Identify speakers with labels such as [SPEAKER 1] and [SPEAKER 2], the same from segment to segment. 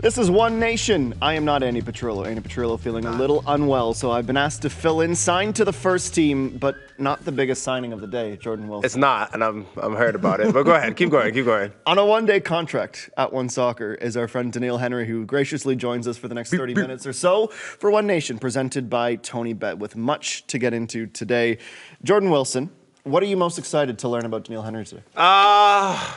[SPEAKER 1] This is One Nation. I am not Andy Petrillo. Andy Petrillo feeling a little unwell, so I've been asked to fill in. Signed to the first team, but not the biggest signing of the day, Jordan Wilson.
[SPEAKER 2] It's not, and I'm heard about it. But go ahead, keep going.
[SPEAKER 1] On a one-day contract at One Soccer is our friend Doneil Henry, who graciously joins us for the next 30 minutes or so for One Nation, presented by Tony Bet, with much to get into today. Jordan Wilson, what are you most excited to learn about Doneil Henry today?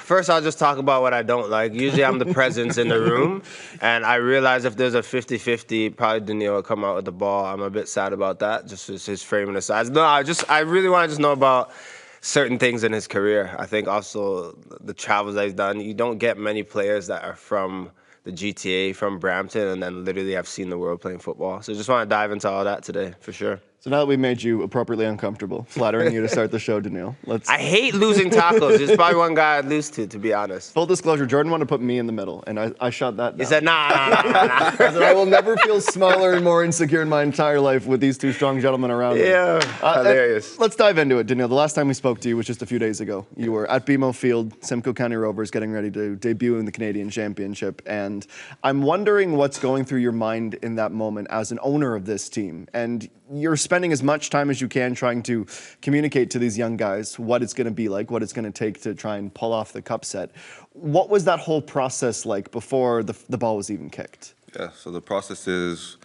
[SPEAKER 2] First I'll just talk about what I don't like. Usually I'm the presence in the room, and I realize if there's a 50-50, probably Denil will come out with the ball. I'm a bit sad about that, just his frame and the size. No, I really want to just know about certain things in his career. I think also the travels that he's done. You don't get many players that are from the GTA, from Brampton, and then literally have seen the world playing football. So just want to dive into all that today, for sure.
[SPEAKER 1] So now that we made you appropriately uncomfortable, flattering you to start the show, Denil.
[SPEAKER 2] I hate losing tackles. There's probably one guy I'd lose to be honest.
[SPEAKER 1] Full disclosure, Jordan wanted to put me in the middle, and I shot that down.
[SPEAKER 2] He said, nah.
[SPEAKER 1] I said, I will never feel smaller and more insecure in my entire life with these two strong gentlemen around me.
[SPEAKER 2] Yeah, hilarious.
[SPEAKER 1] Let's dive into it, Denil. The last time we spoke to you was just a few days ago. You were at BMO Field, Simcoe County Rovers, getting ready to debut in the Canadian Championship, and I'm wondering what's going through your mind in that moment as an owner of this team. And you're spending as much time as you can trying to communicate to these young guys what it's going to be like, what it's going to take to try and pull off the cup set. What was that whole process like before the ball was even kicked?
[SPEAKER 3] Yeah, so the process is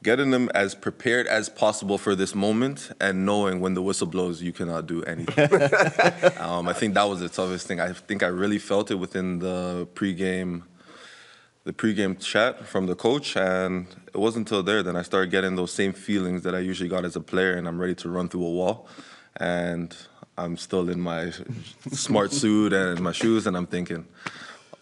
[SPEAKER 3] getting them as prepared as possible for this moment and knowing when the whistle blows, you cannot do anything. I think that was the toughest thing. I think I really felt it within the pregame chat from the coach, and it wasn't until there then I started getting those same feelings that I usually got as a player, and I'm ready to run through a wall, and I'm still in my smart suit and my shoes, and I'm thinking,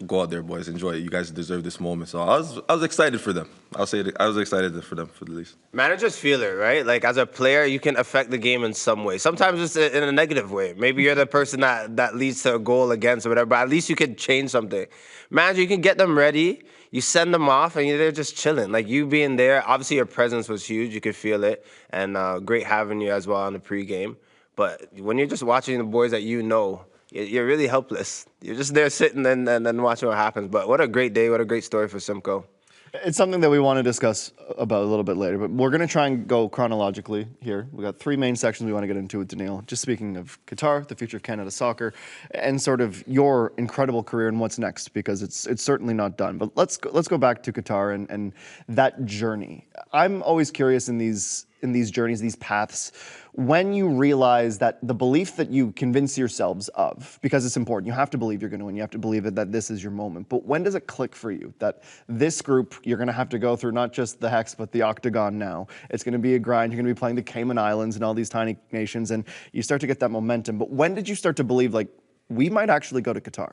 [SPEAKER 3] go out there, boys, enjoy it. You guys deserve this moment. So I was excited for them. I was excited for them, for the least.
[SPEAKER 2] Managers feel it, right? Like, as a player, you can affect the game in some way. Sometimes it's in a negative way. Maybe you're the person that leads to a goal against or whatever, but at least you could change something. Manager, you can get them ready. You send them off, and they're just chilling. Like, you being there, obviously your presence was huge. You could feel it, and great having you as well on the pregame. But when you're just watching the boys that you know, you're really helpless. You're just there sitting and then watching what happens. But what a great day. What a great story for Simcoe.
[SPEAKER 1] It's something that we want to discuss about a little bit later, but we're going to try and go chronologically here. We've got three main sections we want to get into with Denil. Just speaking of Qatar, the future of Canada soccer, and sort of your incredible career and what's next, because it's certainly not done. But let's go back to Qatar and that journey. I'm always curious in these journeys, these paths, when you realize that the belief that you convince yourselves of, because it's important, you have to believe you're going to win, you have to believe that this is your moment. But when does it click for you that this group, you're going to have to go through not just the hex, but the octagon now? It's going to be a grind. You're going to be playing the Cayman Islands and all these tiny nations, and you start to get that momentum. But when did you start to believe, like, we might actually go to Qatar?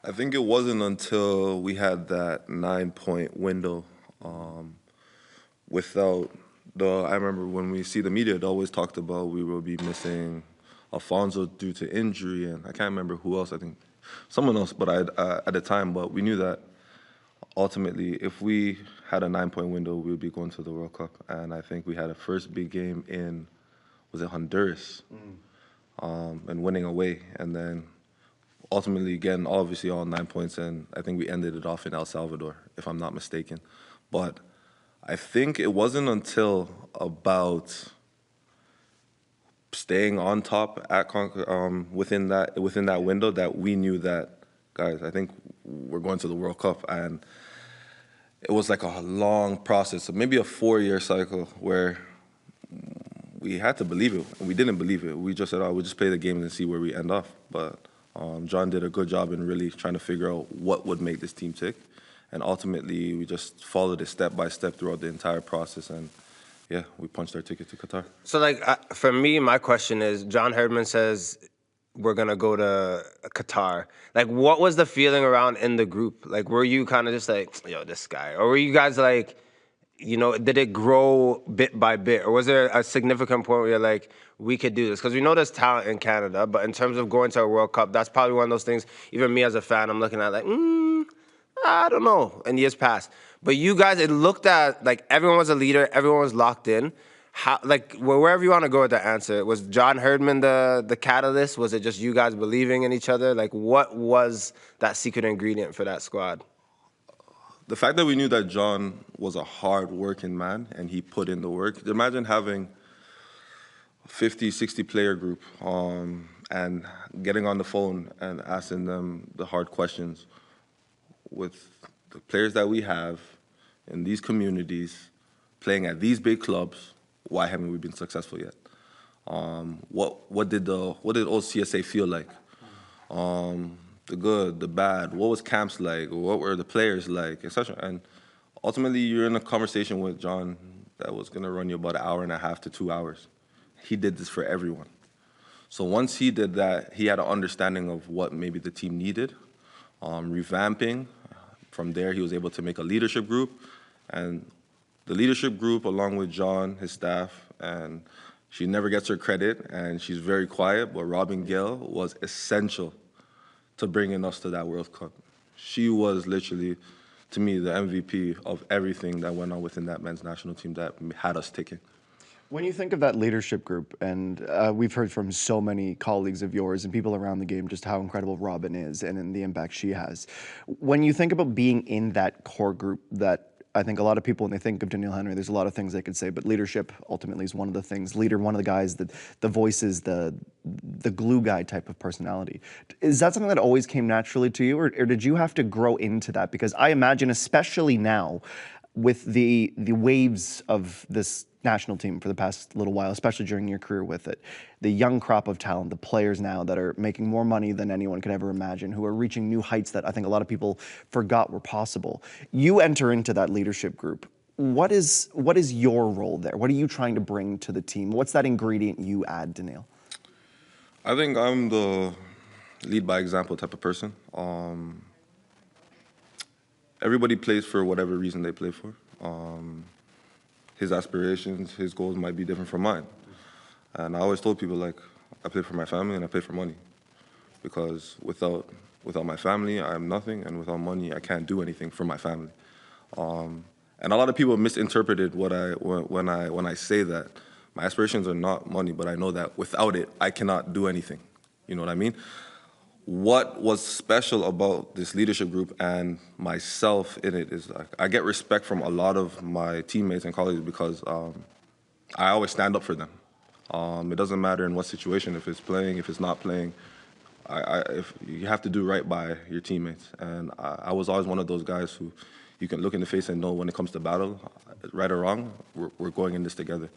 [SPEAKER 3] I think it wasn't until we had that 9-point window without... I remember when we see the media, it always talked about we will be missing Alfonso due to injury, and I can't remember who else. I think someone else, but at the time. But we knew that ultimately, if we had a 9-point window, we would be going to the World Cup. And I think we had a first big game in, was it Honduras, and winning away, and then ultimately getting obviously all 9 points. And I think we ended it off in El Salvador, if I'm not mistaken, but. I think it wasn't until about staying on top at within that window that we knew that, guys, I think we're going to the World Cup. And it was like a long process, so maybe a 4-year cycle where we had to believe it, and we didn't believe it. We just said, we'll just play the game and see where we end off. But John did a good job in really trying to figure out what would make this team tick. And ultimately, we just followed it step by step throughout the entire process. And, yeah, we punched our ticket to Qatar.
[SPEAKER 2] So, like, for me, my question is, John Herdman says we're going to go to Qatar. Like, what was the feeling around in the group? Like, were you kind of just like, yo, this guy? Or were you guys like, you know, did it grow bit by bit? Or was there a significant point where you're like, we could do this? Because we know there's talent in Canada, but in terms of going to a World Cup, that's probably one of those things, even me as a fan, I'm looking at like, I don't know, in years past. But you guys, it looked at, like, everyone was a leader, everyone was locked in. How, like, wherever you want to go with the answer, was John Herdman the catalyst? Was it just you guys believing in each other? Like, what was that secret ingredient for that squad?
[SPEAKER 3] the fact that we knew that John was a hard-working man and he put in the work. Imagine having a 50, 60 player group and getting on the phone and asking them the hard questions. With the players that we have in these communities, playing at these big clubs, why haven't we been successful yet? What did old CSA feel like? The good, the bad. What was camps like? What were the players like, etc. And ultimately, you're in a conversation with John that was going to run you about an hour and a half to 2 hours. He did this for everyone. So once he did that, he had an understanding of what maybe the team needed, revamping. From there, he was able to make a leadership group, and the leadership group, along with John, his staff, and she never gets her credit, and she's very quiet, but Robin Gill was essential to bringing us to that World Cup. She was literally, to me, the MVP of everything that went on within that men's national team that had us ticking.
[SPEAKER 1] When you think of that leadership group, and we've heard from so many colleagues of yours and people around the game just how incredible Robin is and the impact she has. When you think about being in that core group that I think a lot of people, when they think of Doneil Henry, there's a lot of things they could say, but leadership ultimately is one of the things. Leader, one of the guys that the voices, the glue guy type of personality. Is that something that always came naturally to you, or did you have to grow into that? Because I imagine, especially now, with the waves of this national team for the past little while, especially during your career with it, the young crop of talent, the players now that are making more money than anyone could ever imagine, who are reaching new heights that I think a lot of people forgot were possible. You enter into that leadership group. What is your role there? What are you trying to bring to the team? What's that ingredient you add, Denil?
[SPEAKER 3] I think I'm the lead by example type of person. Everybody plays for whatever reason they play for. His aspirations, his goals might be different from mine. And I always told people, like, I play for my family and I play for money. Because without my family, I'm nothing, and without money, I can't do anything for my family. And a lot of people misinterpreted when I say that. My aspirations are not money, but I know that without it, I cannot do anything. You know what I mean? What was special about this leadership group and myself in it is like, I get respect from a lot of my teammates and colleagues because I always stand up for them. It doesn't matter in what situation, if it's playing, if it's not playing, if you have to do right by your teammates. And I was always one of those guys who you can look in the face and know when it comes to battle, right or wrong, we're going in this together.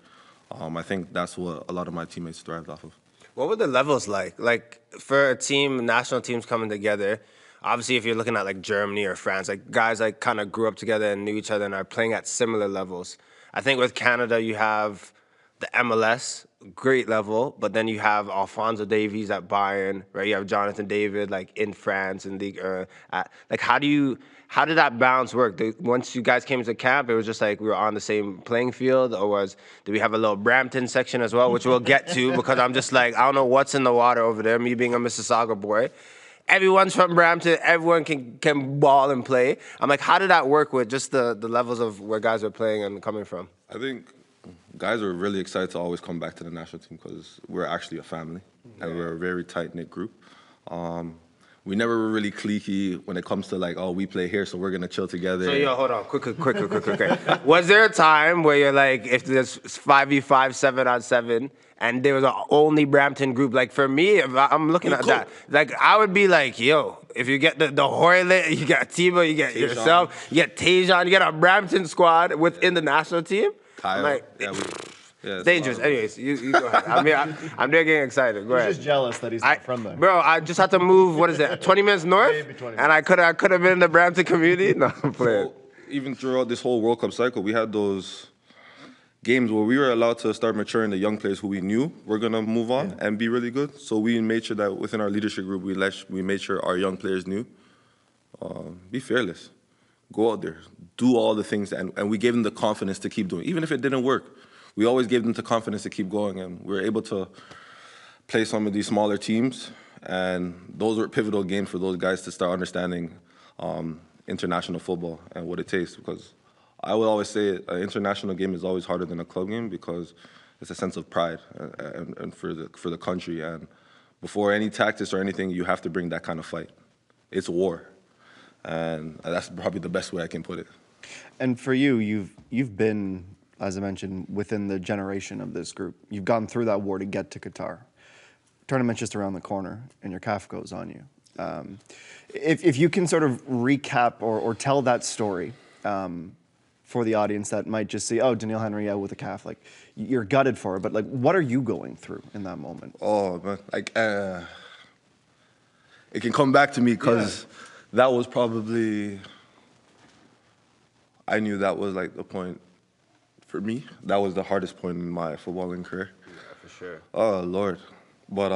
[SPEAKER 3] I think that's what a lot of my teammates thrived off of.
[SPEAKER 2] What were the levels like? Like, for a team, national teams coming together, obviously if you're looking at like Germany or France, like guys like kind of grew up together and knew each other and are playing at similar levels. I think with Canada, you have the MLS, great level, but then you have Alphonso Davies at Bayern, right? You have Jonathan David like in France and like how did that balance work? Once you guys came to camp, it was just like we were on the same playing field, or did we have a little Brampton section as well, which we'll get to because I'm just like, I don't know what's in the water over there, me being a Mississauga boy. Everyone's from Brampton, everyone can ball and play. I'm like, how did that work with just the levels of where guys are playing and coming from?
[SPEAKER 3] I think guys are really excited to always come back to the national team because we're actually a family and we're a very tight-knit group. We never were really cliquey when it comes to like, oh, we play here, so we're gonna chill together.
[SPEAKER 2] So yo, hold on, quick. Was there a time where you're like, if there's 5v5, 7-on-7, and there was an only Brampton group? Like for me, if I'm looking at that, like I would be like, yo, if you get the Hoyle, you get Timo, you get yourself, you get Tajon, you get a Brampton squad within the national team.
[SPEAKER 3] Kyle,
[SPEAKER 2] I'm like,
[SPEAKER 3] yeah,
[SPEAKER 2] dangerous. Anyways, you go ahead. I mean, I'm there getting excited. Go ahead.
[SPEAKER 1] He's just jealous that he's not from there.
[SPEAKER 2] Bro, I just had to move, 20 minutes north?
[SPEAKER 1] Maybe 20
[SPEAKER 2] and I could have been in the Brampton community? No, I'm playing.
[SPEAKER 3] So, even throughout this whole World Cup cycle, we had those games where we were allowed to start maturing the young players who we knew were going to move on and be really good. So we made sure that within our leadership group, we made sure our young players knew. Be fearless. Go out there. Do all the things. And we gave them the confidence to keep doing. Even if it didn't work, we always gave them the confidence to keep going. And we were able to play some of these smaller teams. And those were pivotal games for those guys to start understanding international football and what it takes. Because I would always say an international game is always harder than a club game because it's a sense of pride and for the country. And before any tactics or anything, you have to bring that kind of fight. It's war. And that's probably the best way I can put it.
[SPEAKER 1] And for you, you've been, as I mentioned, within the generation of this group. You've gone through that war to get to Qatar. Tournament's just around the corner, and your calf goes on you. If you can sort of recap or tell that story for the audience that might just see, oh, Doneil Henry out with a calf, like you're gutted for it, but like, what are you going through in that moment?
[SPEAKER 3] Oh man, like it can come back to me because that was probably, I knew that was like the point for me. That was the hardest point in my footballing career.
[SPEAKER 2] Yeah, for sure.
[SPEAKER 3] Oh Lord, but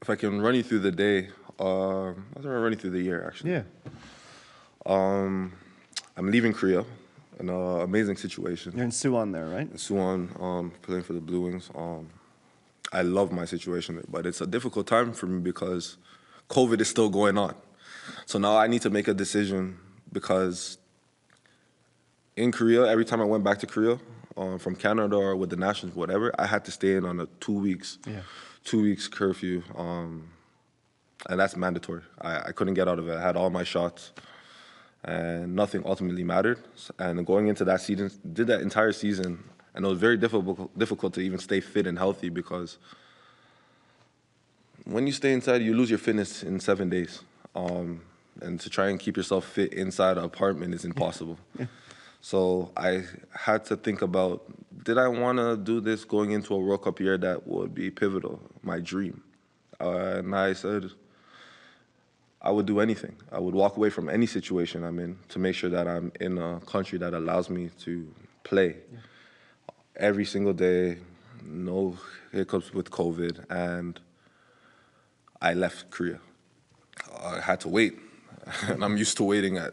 [SPEAKER 3] if I can run you through the day, I was gonna run you through the year actually.
[SPEAKER 1] Yeah.
[SPEAKER 3] I'm leaving Korea, an amazing situation.
[SPEAKER 1] You're in Suwon there, right?
[SPEAKER 3] In Suwon, playing for the Blue Wings. I love my situation there, but it's a difficult time for me because COVID is still going on. So now I need to make a decision because in Korea, every time I went back to Korea, from Canada or with the Nationals, whatever, I had to stay in on a 2 weeks, 2 weeks curfew, and that's mandatory. I couldn't get out of it. I had all my shots, and nothing ultimately mattered. And going into that season, did that entire season, and it was very difficult to even stay fit and healthy because when you stay inside, you lose your fitness in 7 days. And to try and keep yourself fit inside an apartment is impossible. So I had to think about, did I want to do this going into a World Cup year that would be pivotal, my dream? And I said, I would do anything. I would walk away from any situation I'm in to make sure that I'm in a country that allows me to play every single day, no hiccups with COVID, and I left Korea. I had to wait, and I'm used to waiting. At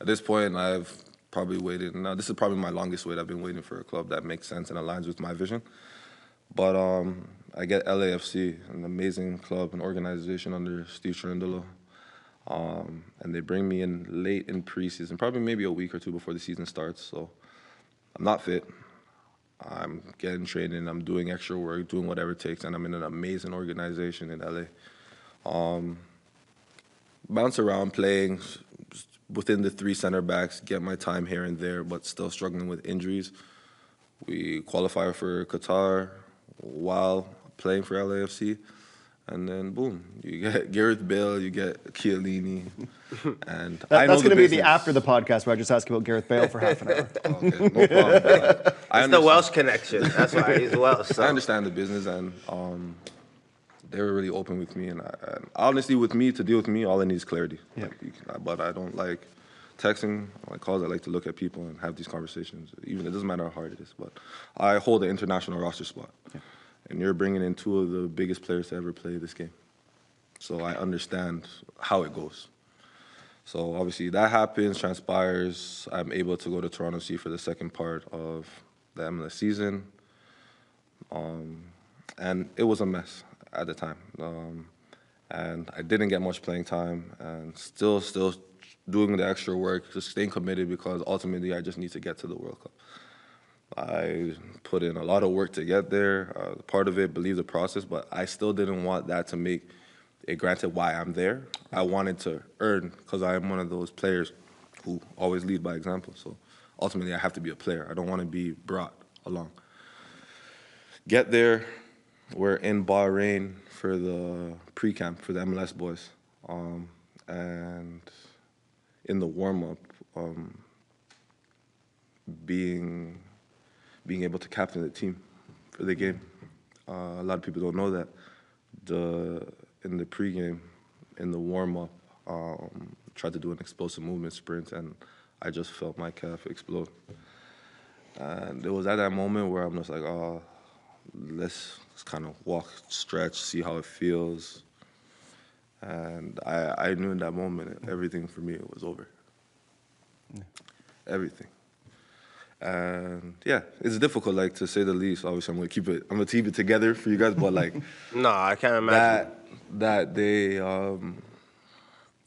[SPEAKER 3] this point, I've probably waited. Now, this is probably my longest wait. I've been waiting for a club that makes sense and aligns with my vision. But I get LAFC, an amazing club, an organization under Steve Cherundolo. And they bring me in late in preseason, probably maybe a week or two before the season starts. So I'm not fit. I'm getting training. I'm doing extra work, doing whatever it takes, and I'm in an amazing organization in LA. Bounce around, playing within the 3 center backs, get my time here and there, but still struggling with injuries. We qualify for Qatar while playing for LAFC. And then, boom, you get Gareth Bale, you get Chiellini, and
[SPEAKER 1] That's going to be the after the podcast where I just ask you about Gareth Bale for half an hour.
[SPEAKER 3] Okay, no problem.
[SPEAKER 2] It's the Welsh connection. That's why he's Welsh. So.
[SPEAKER 3] I understand the business, and they were really open with me. And honestly, with me, to deal with me, all I need is clarity.
[SPEAKER 1] Yeah.
[SPEAKER 3] But I don't like texting, like calls. I like to look at people and have these conversations. Even it doesn't matter how hard it is. But I hold an international roster spot. Yeah. And you're bringing in 2 of the biggest players to ever play this game. So I understand how it goes. So obviously that happens, transpires. I'm able to go to Toronto FC for the second part of the MLS season. And it was a mess at the time. And I didn't get much playing time and still doing the extra work, just staying committed because ultimately I just need to get to the World Cup. I put in a lot of work to get there. Part of it, believe the process, but I still didn't want that to make it granted why I'm there. I wanted to earn because I am one of those players who always lead by example. So ultimately, I have to be a player. I don't want to be brought along. Get there. We're in Bahrain for the pre-camp for the MLS boys. And in the warm-up, being able to captain the team for the game. A lot of people don't know that. In the pregame, in the warm-up, tried to do an explosive movement sprint, and I just felt my calf explode. And it was at that moment where I'm just like, oh, let's kind of walk, stretch, see how it feels. And I knew in that moment, everything for me was over. Everything. And yeah, it's difficult, like, to say the least. Obviously, I'm gonna keep it together for you guys, but like,
[SPEAKER 2] no, I can't imagine
[SPEAKER 3] that day,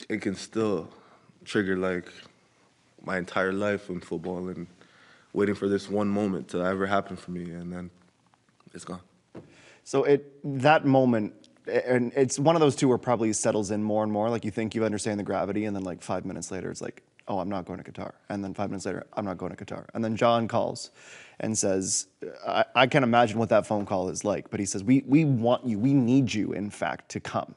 [SPEAKER 3] it can still trigger like my entire life in football and waiting for this one moment to ever happen for me, and then it's gone.
[SPEAKER 1] So that moment and it's one of those two where probably settles in more and more. Like you think you understand the gravity, and then like 5 minutes later, it's like, oh, I'm not going to Qatar. And then 5 minutes later, I'm not going to Qatar. And then John calls and says, I can't imagine what that phone call is like, but he says, we want you, we need you, in fact, to come.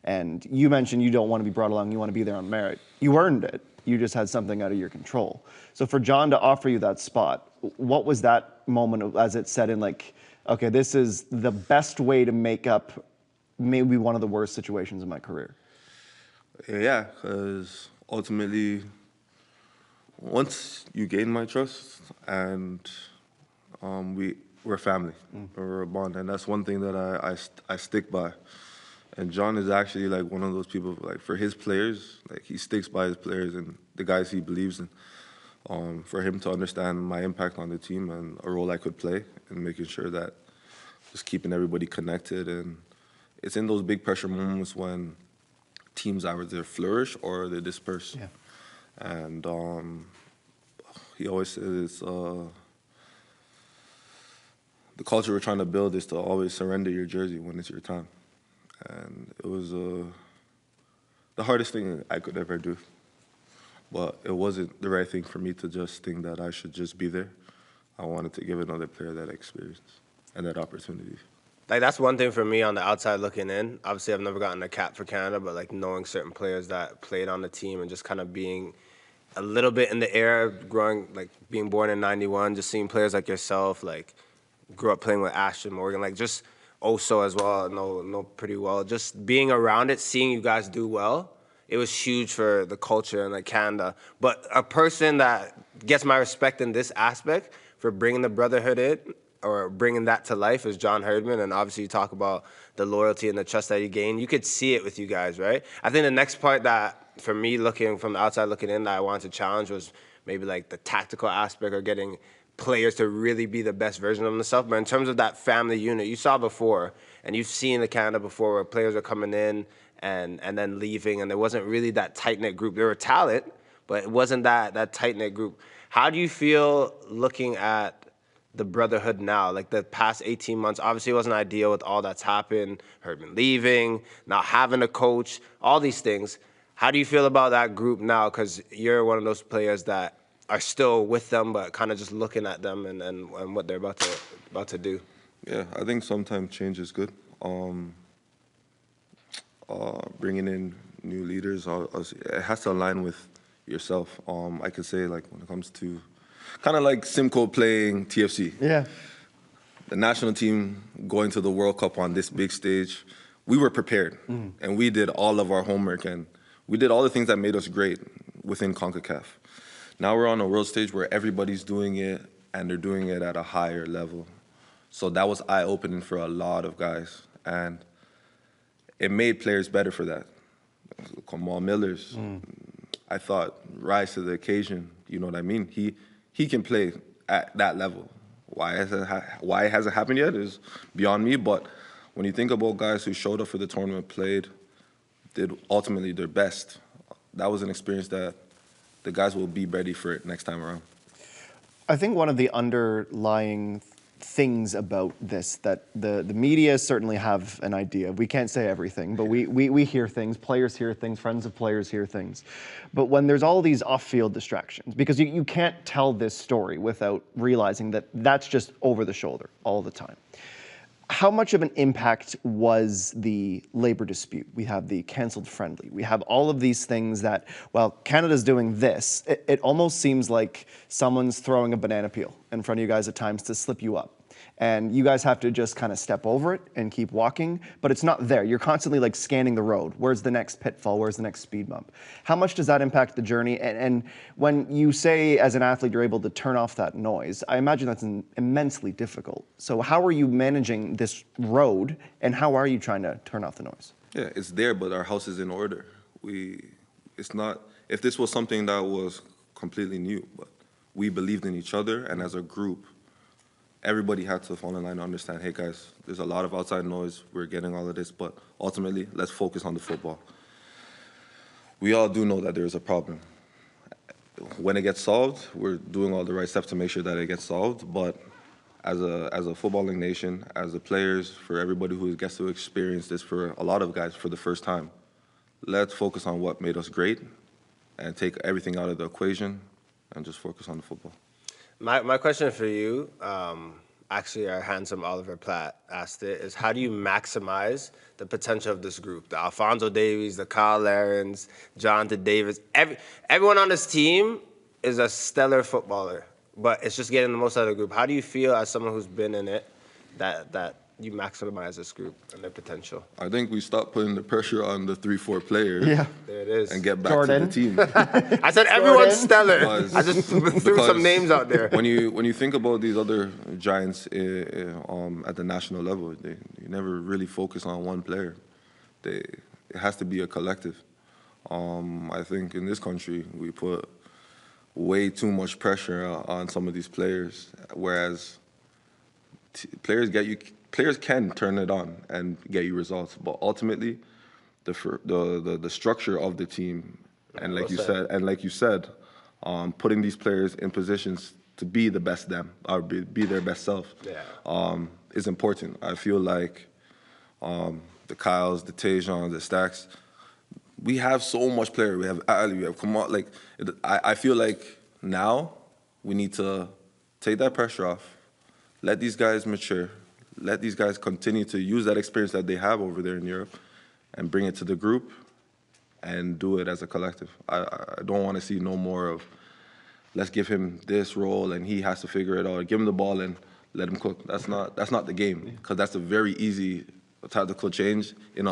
[SPEAKER 1] And you mentioned you don't want to be brought along, you want to be there on merit. You earned it. You just had something out of your control. So for John to offer you that spot, what was that moment as it set in, like, okay, this is the best way to make up maybe one of the worst situations in my career?
[SPEAKER 3] Yeah, because ultimately, once you gain my trust, and we're family, we're a bond, and that's one thing that I stick by. And John is actually like one of those people, like for his players, like he sticks by his players and the guys he believes in. For him to understand my impact on the team and a role I could play in making sure that just keeping everybody connected. And it's in those big pressure moments when teams either flourish or they disperse.
[SPEAKER 1] Yeah.
[SPEAKER 3] And he always says the culture we're trying to build is to always surrender your jersey when it's your time. And it was the hardest thing I could ever do. But it wasn't the right thing for me to just think that I should just be there. I wanted to give another player that experience and that opportunity.
[SPEAKER 2] Like, that's one thing for me on the outside looking in. Obviously, I've never gotten a cap for Canada, but like knowing certain players that played on the team and just kind of being a little bit in the air, growing, like being born in '91, just seeing players like yourself, like grew up playing with Ashton Morgan, like just Oso as well, know pretty well. Just being around it, seeing you guys do well, it was huge for the culture and like Canada. But a person that gets my respect in this aspect for bringing the brotherhood in or bringing that to life is John Herdman. And obviously you talk about the loyalty and the trust that you gain. You could see it with you guys, right? I think the next part that, for me, looking from the outside looking in, that I wanted to challenge was maybe like the tactical aspect or getting players to really be the best version of themselves. But in terms of that family unit, you saw before, and you've seen the Canada before where players are coming in and then leaving, and there wasn't really that tight-knit group. There were talent, but it wasn't that tight-knit group. How do you feel looking at the brotherhood now? Like the past 18 months, obviously it wasn't ideal with all that's happened, Herdman leaving, not having a coach, all these things. How do you feel about that group now? Because you're one of those players that are still with them, but kind of just looking at them and what they're about to do.
[SPEAKER 3] Yeah, I think sometimes change is good. Bringing in new leaders, it has to align with yourself. I could say, like, when it comes to kind of like Simcoe playing TFC.
[SPEAKER 1] Yeah.
[SPEAKER 3] The national team going to the World Cup on this big stage, we were prepared, and we did all of our homework, and we did all the things that made us great within CONCACAF. Now we're on a world stage where everybody's doing it, and they're doing it at a higher level. So that was eye-opening for a lot of guys, and it made players better for that. Kamal Miller's, I thought, rise to the occasion. You know what I mean? He can play at that level. Why it hasn't happened yet is beyond me. But when you think about guys who showed up for the tournament, played, did ultimately their best, that was an experience that the guys will be ready for it next time around.
[SPEAKER 1] I think one of the underlying things about this that the media certainly have an idea. We can't say everything, but we hear things, players hear things, friends of players hear things. But when there's all these off-field distractions, because you can't tell this story without realizing that that's just over the shoulder all the time. How much of an impact was the labor dispute? We have the cancelled friendly. We have all of these things that, well, Canada's doing this. It almost seems like someone's throwing a banana peel in front of you guys at times to slip you up. And you guys have to just kind of step over it and keep walking, but it's not there. You're constantly like scanning the road. Where's the next pitfall? Where's the next speed bump? How much does that impact the journey? And when you say as an athlete you're able to turn off that noise, I imagine that's immensely difficult. So how are you managing this road, and how are you trying to turn off the noise?
[SPEAKER 3] Yeah, it's there, but our house is in order. It's not, if this was something that was completely new, but we believed in each other, and as a group, everybody had to fall in line and understand, hey guys, there's a lot of outside noise, we're getting all of this, but ultimately, let's focus on the football. We all do know that there is a problem. When it gets solved, we're doing all the right steps to make sure that it gets solved, but as a footballing nation, as the players, for everybody who gets to experience this, for a lot of guys for the first time, let's focus on what made us great and take everything out of the equation and just focus on the football.
[SPEAKER 2] My question for you, actually our handsome Oliver Platt asked it, is how do you maximize the potential of this group? The Alphonso Davies, the Kyle Larens, Jonathan Davis, everyone on this team is a stellar footballer, but it's just getting the most out of the group. How do you feel as someone who's been in it that you maximize this group and their potential?
[SPEAKER 3] I think we stop putting the pressure on the 3-4 players.
[SPEAKER 1] Yeah.
[SPEAKER 2] There it is.
[SPEAKER 3] And get back
[SPEAKER 1] Jordan.
[SPEAKER 3] to the team.
[SPEAKER 2] I said everyone's stellar.
[SPEAKER 3] Because-
[SPEAKER 2] I just threw
[SPEAKER 3] because
[SPEAKER 2] some names out there.
[SPEAKER 3] When you think about these other giants at the national level, you never really focus on one player. It has to be a collective. I think in this country we put way too much pressure on some of these players, whereas players can turn it on and get you results, but ultimately the structure of the team, and like you said, putting these players in positions to be the best them or be their best self, is important. I feel like the Kyles, the Tejans, the Stacks, we have so much player. We have Ali, we have Kamal. Like, I feel like now we need to take that pressure off, let these guys mature, let these guys continue to use that experience that they have over there in Europe and bring it to the group and do it as a collective. I don't want to see no more of, let's give him this role and he has to figure it out. Give him the ball and let him cook. That's not the game, because that's a very easy tactical change for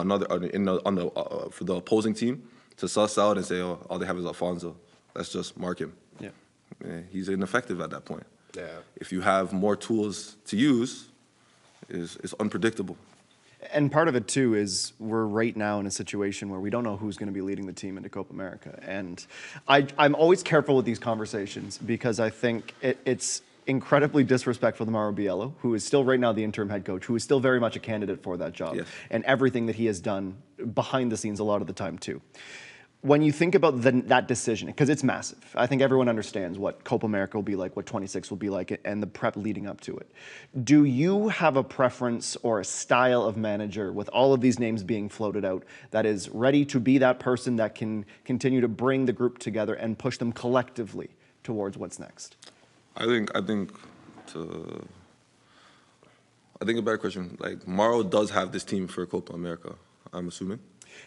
[SPEAKER 3] the opposing team to suss out and say, oh, all they have is Alfonso. Let's just mark him.
[SPEAKER 1] Yeah.
[SPEAKER 3] He's ineffective at that point.
[SPEAKER 2] Yeah.
[SPEAKER 3] If you have more tools to use, it's unpredictable.
[SPEAKER 1] And part of it, too, is we're right now in a situation where we don't know who's going to be leading the team into Copa America. And I'm always careful with these conversations because I think it's incredibly disrespectful to Mauro Biello, who is still right now the interim head coach, who is still very much a candidate for that job,
[SPEAKER 3] yes,
[SPEAKER 1] and everything that he has done behind the scenes a lot of the time, too. When you think about that decision, because it's massive, I think everyone understands what Copa America will be like, what 26 will be like, and the prep leading up to it. Do you have a preference or a style of manager with all of these names being floated out that is ready to be that person that can continue to bring the group together and push them collectively towards what's next?
[SPEAKER 3] I think a better question, like, Mauro does have this team for Copa America, I'm assuming.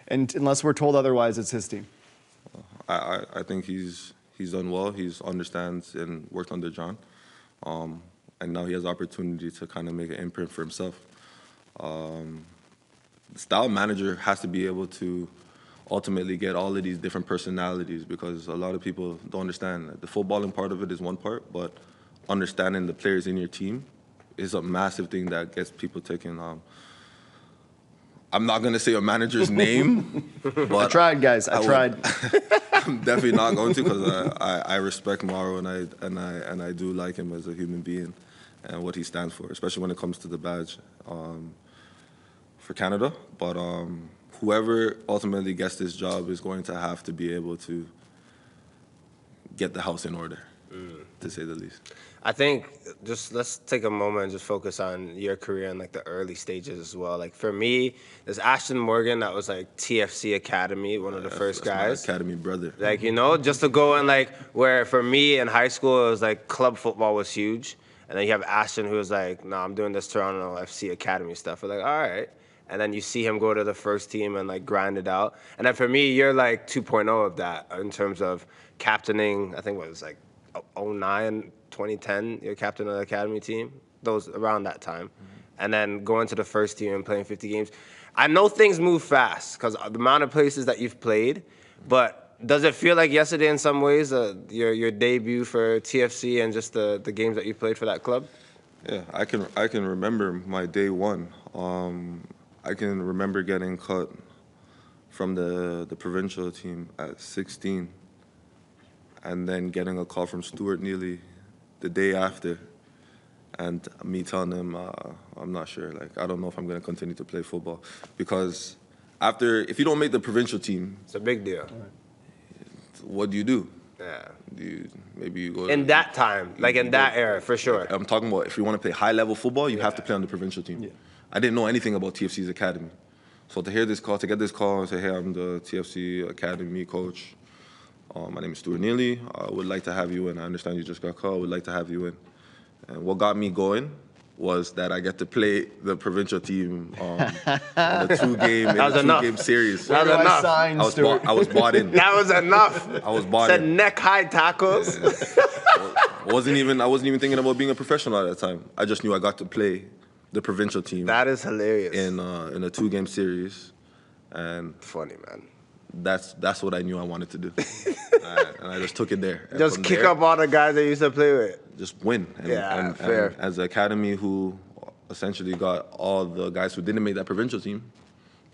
[SPEAKER 3] And
[SPEAKER 1] unless we're told otherwise, it's his team.
[SPEAKER 3] I think he's done well. He understands and worked under John. And now he has opportunity to kind of make an imprint for himself. The style manager has to be able to ultimately get all of these different personalities, because a lot of people don't understand that the footballing part of it is one part, but understanding the players in your team is a massive thing that gets people taking. I'm not going to say a manager's name, but
[SPEAKER 1] I tried, guys. I tried.
[SPEAKER 3] I'm definitely not going to, because I respect Mauro and I do like him as a human being and what he stands for, especially when it comes to the badge for Canada. But whoever ultimately gets this job is going to have to be able to get the house in order, to say the least.
[SPEAKER 2] I think just let's take a moment and just focus on your career in like the early stages as well. Like for me, there's Ashton Morgan that was like TFC Academy, one of the first guys.
[SPEAKER 3] My academy brother.
[SPEAKER 2] Like, you know, just to go and like where for me in high school it was like club football was huge, and then you have Ashton who was like, no, I'm doing this Toronto FC Academy stuff. We're like, all right. And then you see him go to the first team and like grind it out. And then for me, you're like 2.0 of that in terms of captaining. I think it was like 09. 2010, you're captain of the academy team, those around that time. And then going to the first team and playing 50 games. I know things move fast because the amount of places that you've played, but does it feel like yesterday in some ways, your debut for TFC and just the games that you played for that club?
[SPEAKER 3] Yeah, I can remember my day one. I can remember getting cut from the provincial team at 16 and then getting a call from Stuart Neely the day after, and me telling him, I'm not sure, like, I don't know if I'm going to continue to play football, because if you don't make the provincial team,
[SPEAKER 2] it's a big deal.
[SPEAKER 3] What do you do?
[SPEAKER 2] Yeah.
[SPEAKER 3] Maybe you go
[SPEAKER 2] In that time, like in that era, for sure.
[SPEAKER 3] I'm talking about if you want to play high-level football, you have to play on the provincial team.
[SPEAKER 1] Yeah.
[SPEAKER 3] I didn't know anything about TFC's academy. So to hear this call, to get this call and say, hey, I'm the TFC academy coach. My name is Doneil. I would like to have you in. I understand you just got called. I would like to have you in. And what got me going was that I get to play the provincial team on a two-game series.
[SPEAKER 2] That was enough.
[SPEAKER 3] I was bought in.
[SPEAKER 2] That was enough.
[SPEAKER 3] I was bought in.
[SPEAKER 2] Said neck-high tackles.
[SPEAKER 3] I wasn't even thinking about being a professional at that time. I just knew I got to play the provincial team.
[SPEAKER 2] That is hilarious.
[SPEAKER 3] In a two-game series, and
[SPEAKER 2] funny, man.
[SPEAKER 3] That's what I knew I wanted to do, and I just took it there. And
[SPEAKER 2] just kick up all the guys that you used to play with.
[SPEAKER 3] Just win. And
[SPEAKER 2] fair.
[SPEAKER 3] And as the academy, who essentially got all the guys who didn't make that provincial team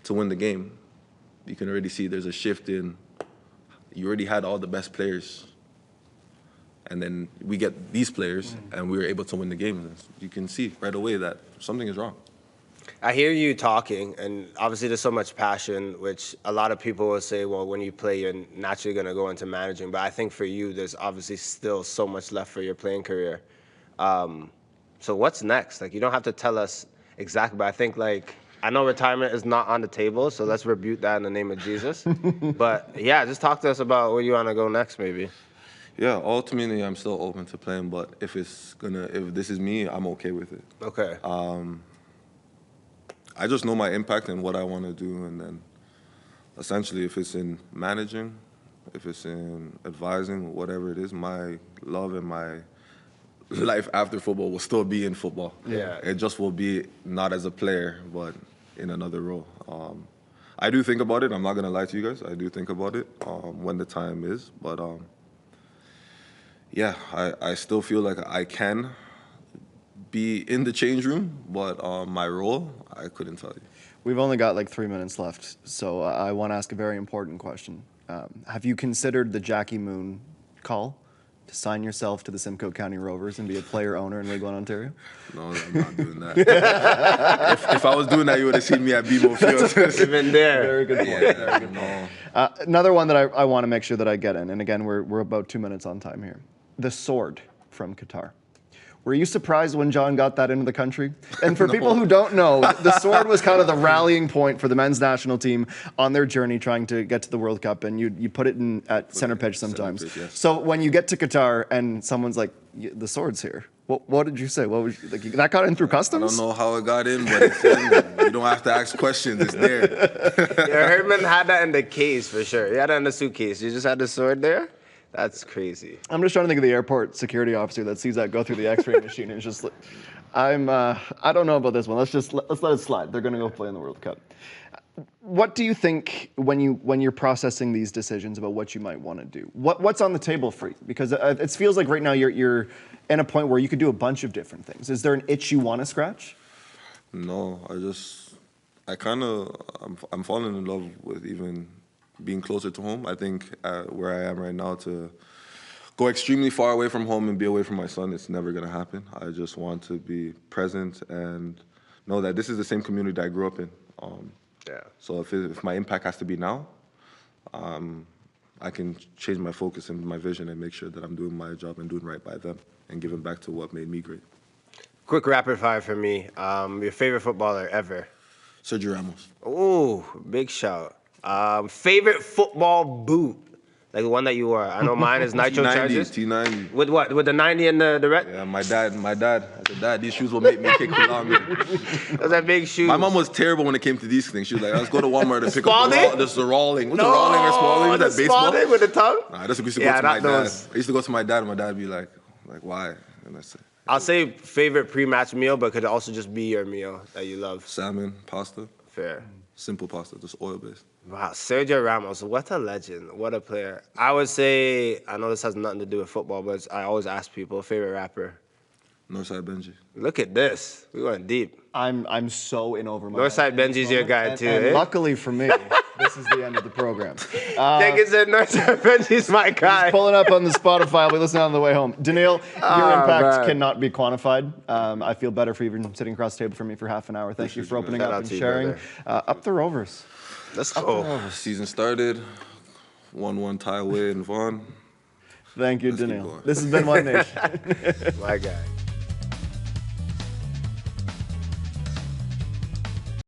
[SPEAKER 3] to win the game, you can already see there's a shift in. You already had all the best players. And then we get these players, and we were able to win the game. You can see right away that something is wrong.
[SPEAKER 2] I hear you talking, and obviously there's so much passion, which a lot of people will say, well, when you play, you're naturally going to go into managing. But I think for you, there's obviously still so much left for your playing career. So what's next? Like, you don't have to tell us exactly, but I think, like, I know retirement is not on the table, so let's rebuke that in the name of Jesus. But, yeah, just talk to us about where you want to go next, maybe.
[SPEAKER 3] Yeah, ultimately, I'm still open to playing, but if this is me, I'm okay with it.
[SPEAKER 2] Okay.
[SPEAKER 3] I just know my impact and what I want to do, and then essentially, if it's in managing, if it's in advising, whatever it is, my love and my life after football will still be in football.
[SPEAKER 2] Yeah.
[SPEAKER 3] It just will be not as a player, but in another role. I do think about it. I'm not gonna lie to you guys. I do think about it when the time is, but yeah, I still feel like I can be in the change room, but my role, I couldn't tell you.
[SPEAKER 1] We've only got like 3 minutes left, so I want to ask a very important question. Have you considered the Jackie Moon call to sign yourself to the Simcoe County Rovers and be a player owner in League One Ontario?
[SPEAKER 3] No, I'm not doing that. if I was doing that, you would have seen me at BMO Field.
[SPEAKER 2] Even there.
[SPEAKER 1] Very good point.
[SPEAKER 3] Yeah,
[SPEAKER 1] Very good point.
[SPEAKER 3] no.
[SPEAKER 1] Another one that I want to make sure that I get in, and again, we're about 2 minutes on time here. The sword from Qatar. Were you surprised when John got that into the country? And for people who don't know, the sword was kind of the rallying point for the men's national team on their journey trying to get to the World Cup, and you put it in at center pitch sometimes.
[SPEAKER 3] Center pitch, yes.
[SPEAKER 1] So when you get to Qatar and someone's like, the sword's here, what did you say? What was like, that got in through customs?
[SPEAKER 3] I don't know how it got in, but it's in. You don't have to ask questions. It's there.
[SPEAKER 2] Yeah, Herdman had that in the case for sure. He had it in the suitcase. You just had the sword there? That's crazy.
[SPEAKER 1] I'm just trying to think of the airport security officer that sees that go through the X-ray machine and is just like, I don't know about this one. Let's let it slide. They're going to go play in the World Cup. What do you think when you're processing these decisions about what you might want to do? What's on the table for you? Because it feels like right now you're in a point where you could do a bunch of different things. Is there an itch you want to scratch?
[SPEAKER 3] No, I'm falling in love with even being closer to home. I think where I am right now, to go extremely far away from home and be away from my son, it's never going to happen. I just want to be present and know that this is the same community I grew up in.
[SPEAKER 2] Yeah.
[SPEAKER 3] So if my impact has to be now, I can change my focus and my vision and make sure that I'm doing my job and doing right by them and giving back to what made me great.
[SPEAKER 2] Quick rapid fire for me. Your favorite footballer ever?
[SPEAKER 3] Sergio Ramos.
[SPEAKER 2] Ooh, big shout. Favorite football boot? Like the one that you wore. I know mine is Nitro Chargers.
[SPEAKER 3] T90.
[SPEAKER 2] With what? With the 90 and the red?
[SPEAKER 3] Yeah, my dad. I said, Dad, these shoes will make me kick longer.
[SPEAKER 2] Those are big shoes.
[SPEAKER 3] My mom was terrible when it came to these things. She was like, let's go to Walmart and pick up the Rawling. What's
[SPEAKER 2] No,
[SPEAKER 3] the Rawling or Spalding? Was that baseball?
[SPEAKER 2] Spalding with the tongue?
[SPEAKER 3] Nah, this used to go to my dad. I used to go to my dad, and my dad would be like, why? And I said,
[SPEAKER 2] I'll say favorite pre-match meal, but could also just be your meal that you love.
[SPEAKER 3] salmon, pasta.
[SPEAKER 2] Fair.
[SPEAKER 3] Simple pasta, just oil-based.
[SPEAKER 2] Wow, Sergio Ramos, what a legend, what a player. I would say, I know this has nothing to do with football, but I always ask people, favorite rapper.
[SPEAKER 3] Northside Benji.
[SPEAKER 2] Look at this, we went deep.
[SPEAKER 1] I'm so in over my
[SPEAKER 2] Northside Benji's your guy too,
[SPEAKER 1] and
[SPEAKER 2] eh?
[SPEAKER 1] luckily for me, this is the end of the program.
[SPEAKER 2] Jenkins said Northside Benji's my guy.
[SPEAKER 1] Pulling up on the Spotify, I'll be listening on the way home. Denil, your impact
[SPEAKER 2] man.
[SPEAKER 1] cannot be quantified. I feel better for even sitting across the table from me for half an hour. Thank you for opening
[SPEAKER 2] Shout
[SPEAKER 1] up
[SPEAKER 2] out
[SPEAKER 1] and
[SPEAKER 2] to you,
[SPEAKER 1] sharing.
[SPEAKER 2] brother.
[SPEAKER 1] Up the Rovers.
[SPEAKER 2] Let's go.
[SPEAKER 3] Season started, 1-1 tie away in Vaughan.
[SPEAKER 1] Thank you,
[SPEAKER 3] Let's keep
[SPEAKER 1] Doneil.
[SPEAKER 3] going.
[SPEAKER 1] This has been White Nation.
[SPEAKER 2] My guy.